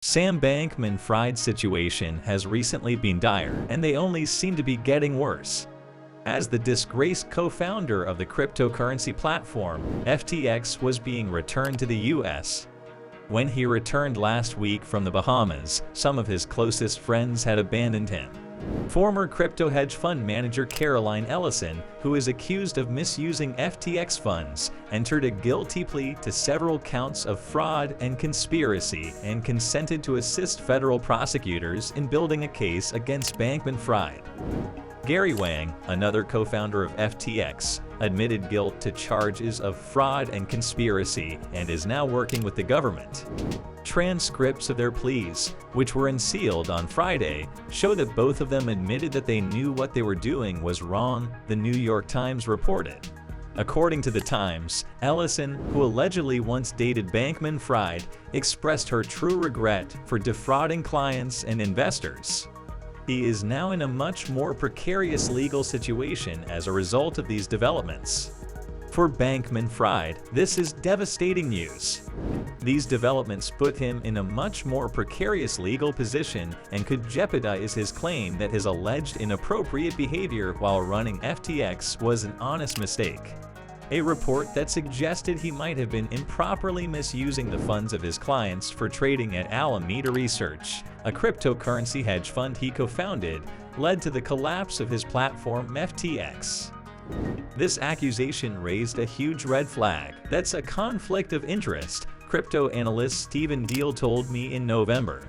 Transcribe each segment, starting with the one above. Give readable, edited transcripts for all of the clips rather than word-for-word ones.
Sam Bankman-Fried's situation has recently been dire, and they only seem to be getting worse. As the disgraced co-founder of the cryptocurrency platform, FTX was being returned to the US. When he returned last week from the Bahamas, some of his closest friends had abandoned him. Former crypto hedge fund manager Caroline Ellison, who is accused of misusing FTX funds, entered a guilty plea to several counts of fraud and conspiracy and consented to assist federal prosecutors in building a case against Bankman-Fried. Gary Wang, another co-founder of FTX, admitted guilt to charges of fraud and conspiracy and is now working with the government. Transcripts of their pleas, which were unsealed on Friday, show that both of them admitted that they knew what they were doing was wrong, the New York Times reported. According to the Times, Ellison, who allegedly once dated Bankman-Fried, expressed her true regret for defrauding clients and investors. He is now in a much more precarious legal situation as a result of these developments. For Bankman-Fried, this is devastating news. These developments put him in a much more precarious legal position and could jeopardize his claim that his alleged inappropriate behavior while running FTX was an honest mistake. A report that suggested he might have been improperly misusing the funds of his clients for trading at Alameda Research, a cryptocurrency hedge fund he co-founded, led to the collapse of his platform FTX. This accusation raised a huge red flag. That's a conflict of interest, crypto analyst Stephen Deal told me in November.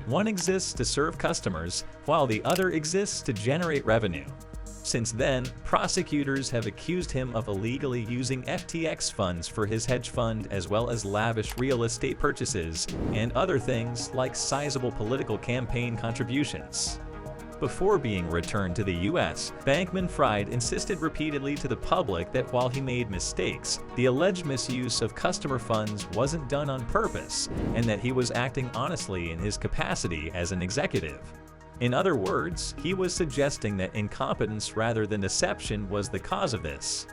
One exists to serve customers, while the other exists to generate revenue. Since then, prosecutors have accused him of illegally using FTX funds for his hedge fund as well as lavish real estate purchases and other things like sizable political campaign contributions. Before being returned to the US, Bankman-Fried insisted repeatedly to the public that while he made mistakes, the alleged misuse of customer funds wasn't done on purpose and that he was acting honestly in his capacity as an executive. In other words, he was suggesting that incompetence rather than deception was the cause of this.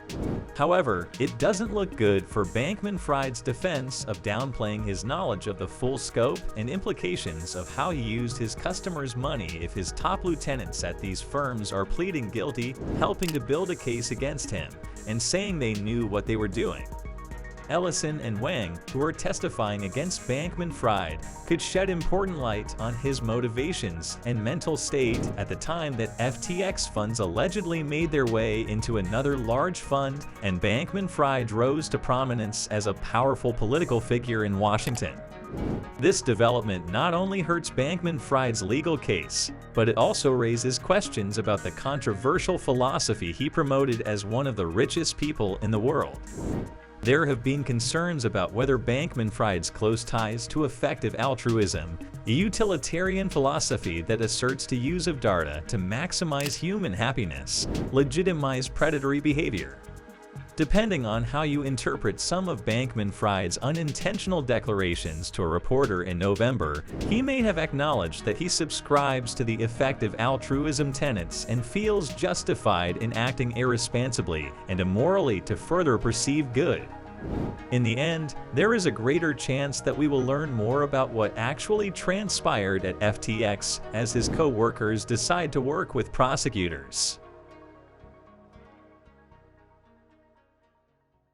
However, it doesn't look good for Bankman-Fried's defense of downplaying his knowledge of the full scope and implications of how he used his customers' money if his top lieutenants at these firms are pleading guilty, helping to build a case against him, and saying they knew what they were doing. Ellison and Wang, who are testifying against Bankman-Fried, could shed important light on his motivations and mental state at the time that FTX funds allegedly made their way into another large fund and Bankman-Fried rose to prominence as a powerful political figure in Washington. This development not only hurts Bankman-Fried's legal case, but it also raises questions about the controversial philosophy he promoted as one of the richest people in the world. There have been concerns about whether Bankman-Fried's close ties to effective altruism, a utilitarian philosophy that asserts the use of data to maximize human happiness, legitimize predatory behavior. Depending on how you interpret some of Bankman-Fried's unintentional declarations to a reporter in November, he may have acknowledged that he subscribes to the effective altruism tenets and feels justified in acting irresponsibly and immorally to further perceived good. In the end, there is a greater chance that we will learn more about what actually transpired at FTX as his co-workers decide to work with prosecutors.